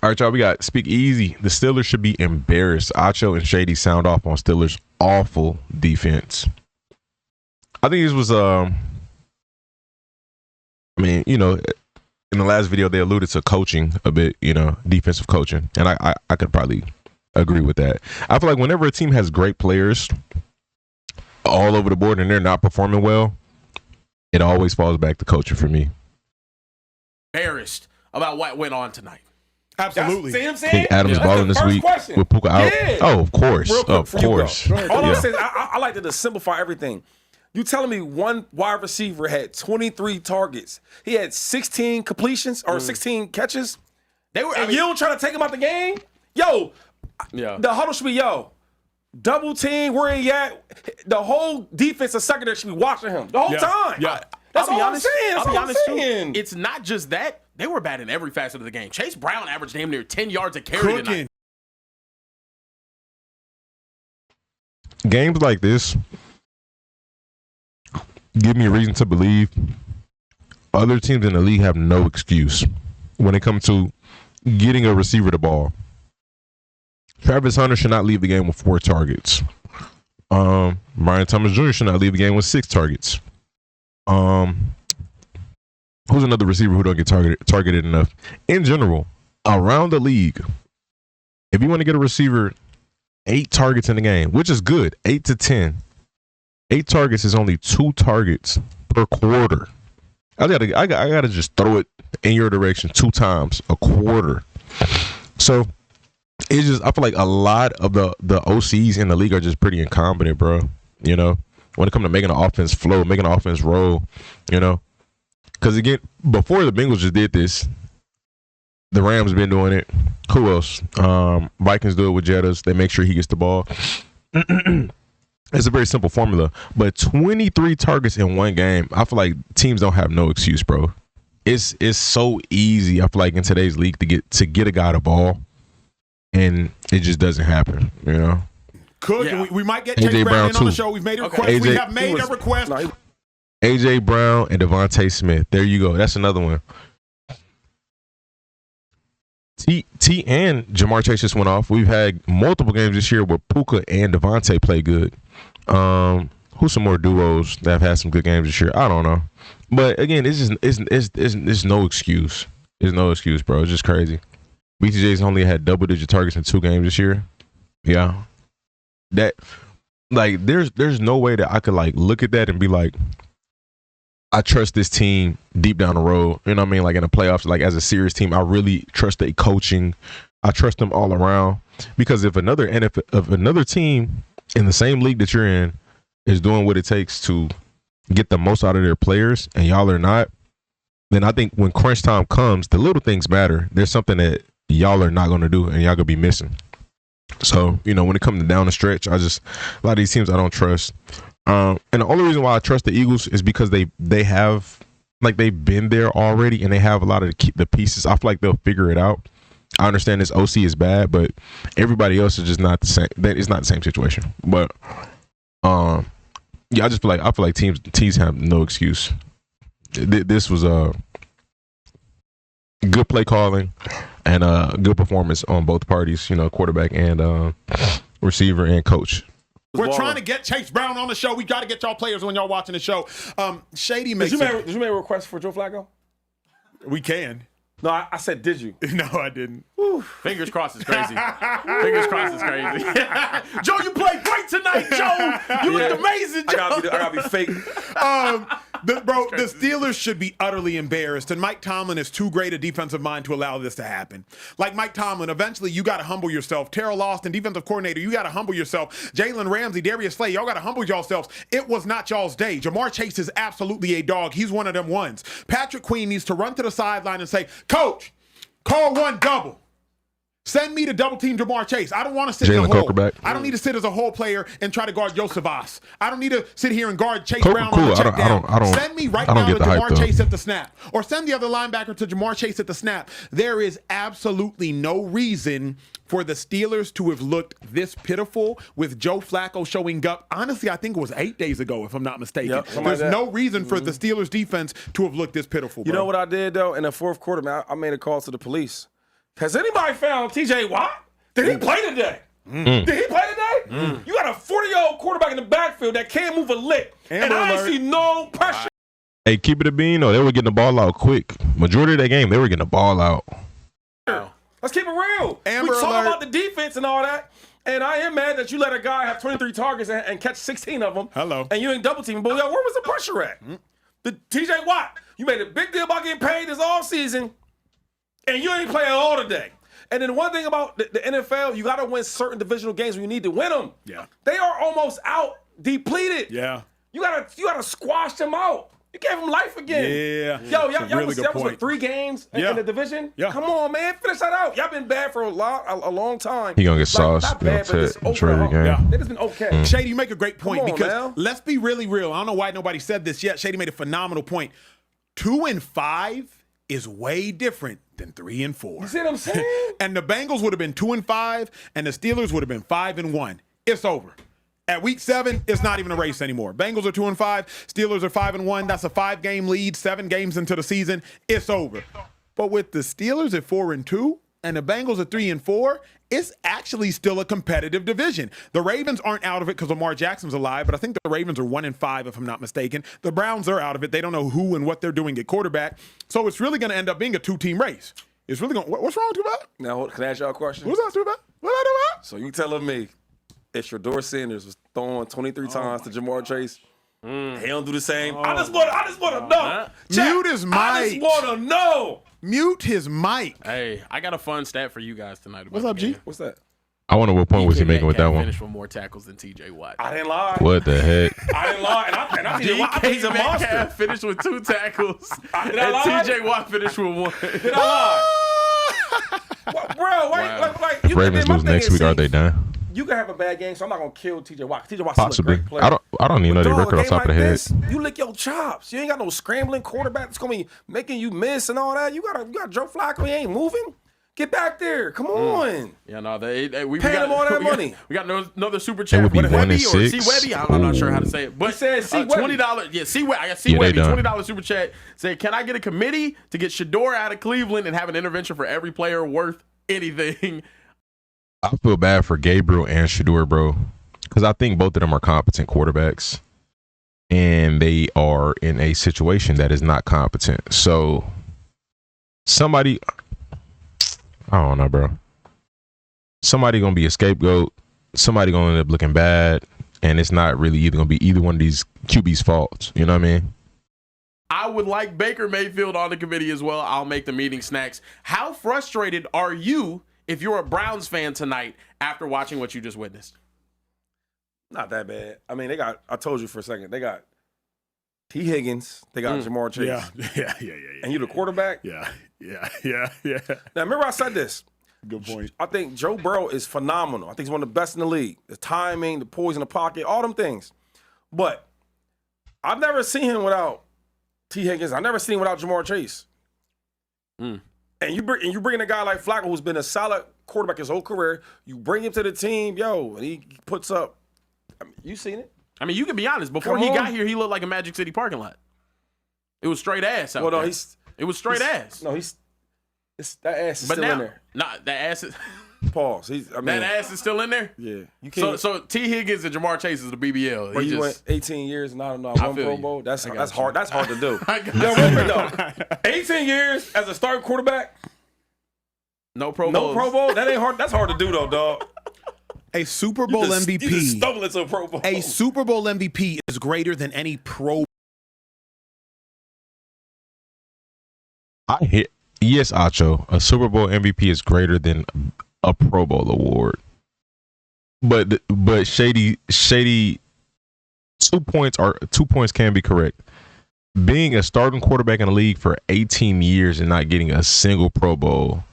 All right, y'all. We got Speakeasy. The Steelers should be embarrassed. Acho and Shady sound off on Steelers' awful defense. I think this was I mean, you know, in the last video they alluded to coaching a bit, you know, defensive coaching, and I could probably agree with that. I feel like whenever a team has great players all over the board and they're not performing well, it always falls back to coaching for me. Embarrassed about what went on tonight. Absolutely. See what I'm I saying? think Adams balling this week with Puka out. Yeah. Oh, of course. Real quick Of for you, course. bro. All I'm Yeah. saying, I like to just simplify everything. You telling me one wide receiver had 23 targets? He had 16 completions or 16 catches? They were. And you don't try to take him out the game? Yo, Yeah. the huddle should be, double team, where he at? The whole defense and secondary should be watching him the whole time. Yeah. That's I'll be all honest, I'm saying. That's I'll be all I'm honest too. saying. It's not just that. They were bad in every facet of the game. Chase Brown averaged damn near 10 yards a carry tonight. Cooking. Games like this give me a reason to believe other teams in the league have no excuse when it comes to getting a receiver the ball. Travis Hunter should not leave the game with 4 targets. Brian Thomas Jr. should not leave the game with 6 targets. Who's another receiver who don't get targeted enough? In general, around the league, if you want to get a receiver 8 targets in the game, which is good, 8 to 10. 8 targets is only 2 targets per quarter. I gotta just throw it in your direction 2 times a quarter. So it's just, I feel like a lot of the OCs in the league are just pretty incompetent, bro. You know, when it comes to making an offense flow, making an offense roll, you know. Because again, before the Bengals just did this, the Rams been doing it. Who else? Vikings do it with Jettas. They make sure he gets the ball. It's a very simple formula. But 23 targets in one game, I feel like teams don't have no excuse, bro. It's so easy, I feel like, in today's league to get a guy the ball, and it just doesn't happen, you know? Cook. Yeah. We might get A.J. Chase Brown Brown in on the too. show. We've made a Okay. request. We AJ have made a request. A.J. Brown and Devontae Smith. There you go. That's another one. T and Jamar Chase just went off. We've had multiple games this year where Puka and Devontae play good. Who's some more duos that have had some good games this year? I don't know. But again, it's no excuse. There's no excuse, bro. It's just crazy. BTJ's only had double-digit targets in 2 games this year. Yeah. That, like, there's no way that I could, like, look at that and be like, I trust this team deep down the road. You know what I mean? Like in the playoffs, like as a serious team, I really trust their coaching. I trust them all around. Because if another team in the same league that you're in is doing what it takes to get the most out of their players and y'all are not, then I think when crunch time comes, the little things matter. There's something that y'all are not going to do and y'all going to be missing. So, you know, when it comes to down the stretch, a lot of these teams I don't trust. And the only reason why I trust the Eagles is because they have, like, they've been there already and they have a lot of the pieces. I feel like they'll figure it out. I understand this OC is bad, but everybody else is just not the same. It's not the same situation. But yeah, I feel like teams have no excuse. This was a good play calling and a good performance on both parties. You know, quarterback and receiver and coach. We're trying to get Chase Brown on the show. We got to get y'all players when y'all watching the show. Shady makes Did you make a request for Joe Flacco? We can. No, I said, did you? No, I didn't. Fingers crossed is crazy. Fingers crossed is crazy. Joe, you played great tonight, Joe. You looked amazing, Joe. I gotta be fake. The Steelers should be utterly embarrassed, and Mike Tomlin is too great a defensive mind to allow this to happen. Like Mike Tomlin, eventually you got to humble yourself. Terrell Austin, defensive coordinator, you got to humble yourself. Jalen Ramsey, Darius Slay, y'all got to humble yourselves. It was not y'all's day. Jamar Chase is absolutely a dog. He's one of them ones. Patrick Queen needs to run to the sideline and say, Coach, call one double. Send me to double team Jamar Chase. I don't want to sit in the hole. I don't need to sit as a hole player and try to guard Josevas. I don't need to sit here and guard Chase Brown on the check down. Send me right now to Jamar Chase at the snap. Or send the other linebacker to Jamar Chase at the snap. There is absolutely no reason for the Steelers to have looked this pitiful with Joe Flacco showing up. Honestly, I think it was 8 days ago, if I'm not mistaken. Yep, There's no reason for the Steelers defense to have looked this pitiful, bro. You know what I did, though? In the fourth quarter, man, I made a call to the police. Has anybody found T.J. Watt? Did he play today? Did he play today? You got a 40-year-old quarterback in the backfield that can't move a lick, and I ain't see no pressure. Hey, keep it a bean. No, they were getting the ball out quick. Majority of that game, they were getting the ball out. Let's keep it real. Amber we talk alert. about the defense and all that, and I am mad that you let a guy have 23 targets and catch 16 of them. Hello. And you ain't double teaming. But where was the pressure at? The T.J. Watt, you made a big deal about getting paid this offseason, and you ain't playing all today. And then one thing about the NFL, you got to win certain divisional games when you need to win them. Yeah. They are almost out, depleted. Yeah. You gotta squash them out. You gave them life again. Yeah. Yo, That's a y'all really was good point. with 3 games in the division. Yeah. Come on, man, finish that out. Y'all been bad for a long time. He gonna get sauced. Not bad, but it's Majority of the game. Yeah. It has been okay. Shady, you make a great point Come on, because man. let's be really real. I don't know why nobody said this yet. Shady made a phenomenal point. 2-5 is way different than 3-4. You see what I'm saying? And the Bengals would have been 2-5, and the Steelers would have been 5-1. It's over. At week 7, it's not even a race anymore. Bengals are 2-5, Steelers are 5-1. That's a 5-game lead, 7 games into the season. It's over. But with the Steelers at 4-2 and the Bengals at 3-4, it's actually still a competitive division. The Ravens aren't out of it because Lamar Jackson's alive, but I think the Ravens are 1-5 if I'm not mistaken. The Browns are out of it. They don't know who and what they're doing at quarterback. So it's really going to end up being a 2-team race. It's really going. What's wrong with that? Now, can I ask y'all a question? What's that about? What I do about? So you telling me if Shedeur Sanders was throwing 23 times to Jamar Chase, he don't do the same? I just want to know. Mute his mic. I just want to know. Mute his mic. Hey, I got a fun stat for you guys tonight. About What's up, the G? game. What's that? I wonder what point was he making with that one. Finished with more tackles than T.J. Watt. I didn't lie. What the heck? I didn't lie. And I think I think he's a monster. Metcalf finished with 2 tackles, Did I lie? and T.J. Watt finished with 1. Did I lie? What, bro, like you Ravens my lose thing next is, week. Are see, they done? You can have a bad game, so I'm not gonna kill T.J. Watt. T.J. Watt's still a Possibly. great player. I don't even know their Dog, record a off game top of the like head. this, you lick your chops. You ain't got no scrambling quarterback that's gonna be making you miss and all that. You got Joe Flacco. He ain't moving. Get back there. Come on. Yeah, no, we Pay got him all that money. We got another super They chat. would be What, Webby or 1-6. C Webby? I'm not sure how to say it. But He said C. Webby. $20. Yeah, C Webby. I got C Yeah, they Webby. done. $20 super chat. Say, can I get a committee to get Shedeur out of Cleveland and have an intervention for every player worth anything? I feel bad for Gabriel and Shedeur, bro, because I think both of them are competent quarterbacks, and they are in a situation that is not competent. So somebody, I don't know, bro. Somebody gonna be a scapegoat. Somebody gonna end up looking bad, and it's not really either gonna be either one of these QB's faults. You know what I mean? I would like Baker Mayfield on the committee as well. I'll make the meeting snacks. How frustrated are you if you're a Browns fan tonight after watching what you just witnessed? Not that bad. I mean, I told you for a second, they got T. Higgins, they got Jamar Chase. Yeah. And you the quarterback? Yeah. Now, remember I said this. Good point. I think Joe Burrow is phenomenal. I think he's one of the best in the league. The timing, the poise in the pocket, all them things. But I've never seen him without T. Higgins. I've never seen him without Jamar Chase. And you bring a guy like Flacco, who's been a solid quarterback his whole career. You bring him to the team, and he puts up. I mean, you seen it? I mean, you can be honest. Before Come he on. got here, he looked like a Magic City parking lot. It was straight ass out there. It was straight ass. No, that ass is But still now, in there. nah, that ass is Pause. that ass is still in there. Yeah, you can't. So T. Higgins and Jamar Chase is the BBL. But He you just- went 18 years and I don't know I one feel Pro you. Bowl. That's I got that's you. hard. That's hard to do. I got Yo, you. wait a minute, though. 18 years as a starting quarterback, No Pro no Bowls. Pro Bowl. That ain't hard. That's hard to do though, dog. A Super Bowl You just MVP. stumble into a Pro Bowl. A Super Bowl MVP is greater than any Pro. Yes, Acho. A Super Bowl MVP is greater than a Pro Bowl award. But Shady 2 points can be correct. Being a starting quarterback in the league for 18 years and not getting a single Pro Bowl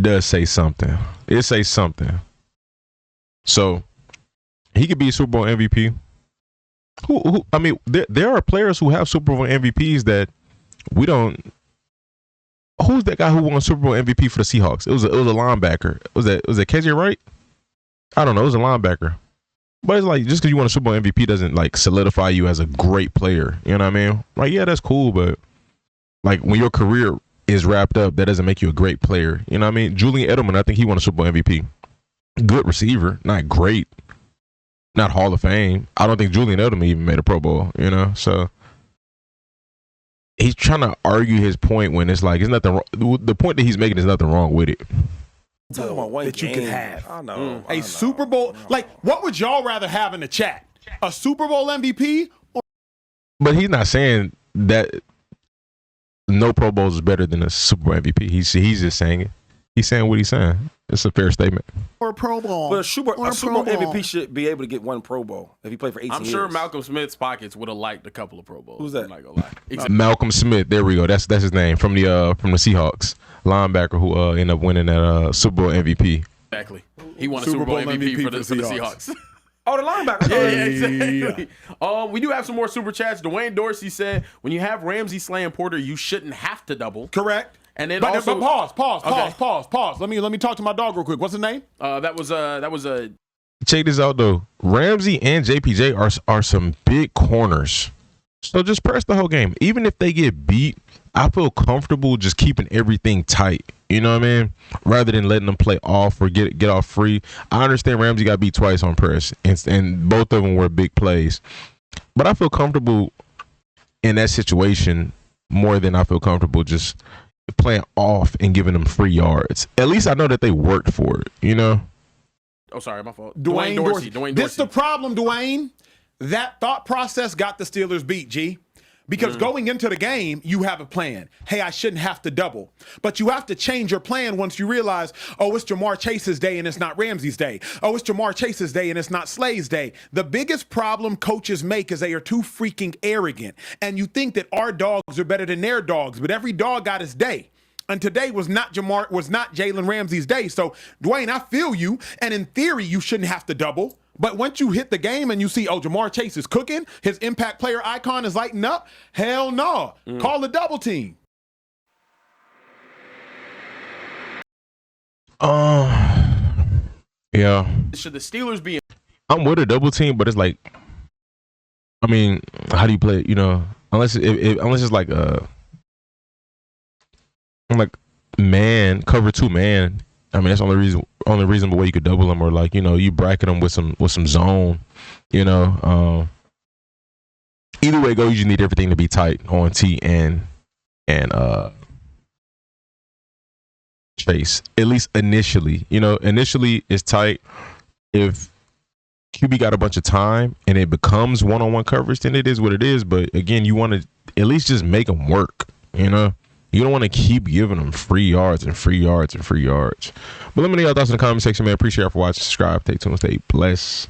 does say something. It says something. So he could be a Super Bowl MVP. Who I mean, there are players who have Super Bowl MVPs that we don't. Who's that guy who won Super Bowl MVP for the Seahawks? It was a linebacker. Was that KJ Wright? I don't know. It was a linebacker. But it's like, just because you won a Super Bowl MVP doesn't like solidify you as a great player. You know what I mean? Like, yeah, that's cool, but like when your career is wrapped up, that doesn't make you a great player. You know what I mean? Julian Edelman, I think he won a Super Bowl MVP. Good receiver, not great, not Hall of Fame. I don't think Julian Edelman even made a Pro Bowl, you know? So he's trying to argue his point when it's like, it's nothing wrong. The point that he's making is nothing wrong with it. Talking about one that you game. could have. I know. A Super Bowl, like, what would y'all rather have in the chat? A Super Bowl MVP? But he's not saying that no Pro Bowls is better than a Super Bowl MVP. He's just saying it. He's saying what he's saying. It's a fair statement. Or a Pro Bowl? But a Super Bowl MVP should be able to get one Pro Bowl if he played for 18 years. I'm sure Malcolm Smith's pockets would have liked a couple of Pro Bowls. Who's that? I'm not gonna lie. Exactly. Malcolm Smith. There we go. That's his name from the Seahawks linebacker who ended up winning that Super Bowl MVP. Exactly. He won a Super Bowl MVP for the Seahawks. Oh, the linebacker. Yeah, exactly. We do have some more super chats. Dwayne Dorsey said, when you have Ramsey slaying Porter, you shouldn't have to double. Correct. And then But also, pause. Let me talk to my dog real quick. What's his name? that was a Check this out though. Ramsey and JPJ are some big corners. So just press the whole game. Even if they get beat, I feel comfortable just keeping everything tight. You know what I mean? Rather than letting them play off or get off free. I understand Ramsey got beat twice on press, and both of them were big plays. But I feel comfortable in that situation more than I feel comfortable just playing off and giving them free yards. At least I know that they worked for it, you know? Oh, sorry, my fault. Dwayne Dorsey. Dwayne This Dorsey. the problem, Dwayne. That thought process got the Steelers beat, G. Because going into the game, you have a plan. Hey, I shouldn't have to double. But you have to change your plan once you realize, oh, it's Jamar Chase's day and it's not Ramsey's day. Oh, it's Jamar Chase's day and it's not Slay's day. The biggest problem coaches make is they are too freaking arrogant. And you think that our dogs are better than their dogs, but every dog got his day. And today was not Jalen Ramsey's day. So, Dwayne, I feel you. And in theory, you shouldn't have to double. But once you hit the game and you see, oh, Jamar Chase is cooking, his impact player icon is lighting up, hell no. Call the double team. Yeah. Should the Steelers be? I'm with a double team, but it's like, I mean, how do you play it? You know, unless it's like man, cover 2 man. I mean, that's the only reasonable way you could double them, or like, you know, you bracket them with some zone, you know. Either way it goes, you just need everything to be tight on T and Chase. At least initially, you know, it's tight. If QB got a bunch of time and it becomes one-on-one coverage, then it is what it is. But again, you want to at least just make them work, you know. You don't want to keep giving them free yards and free yards and free yards. But let me know your thoughts in the comment section, man. Appreciate y'all for watching. Subscribe. Stay tuned. Stay blessed.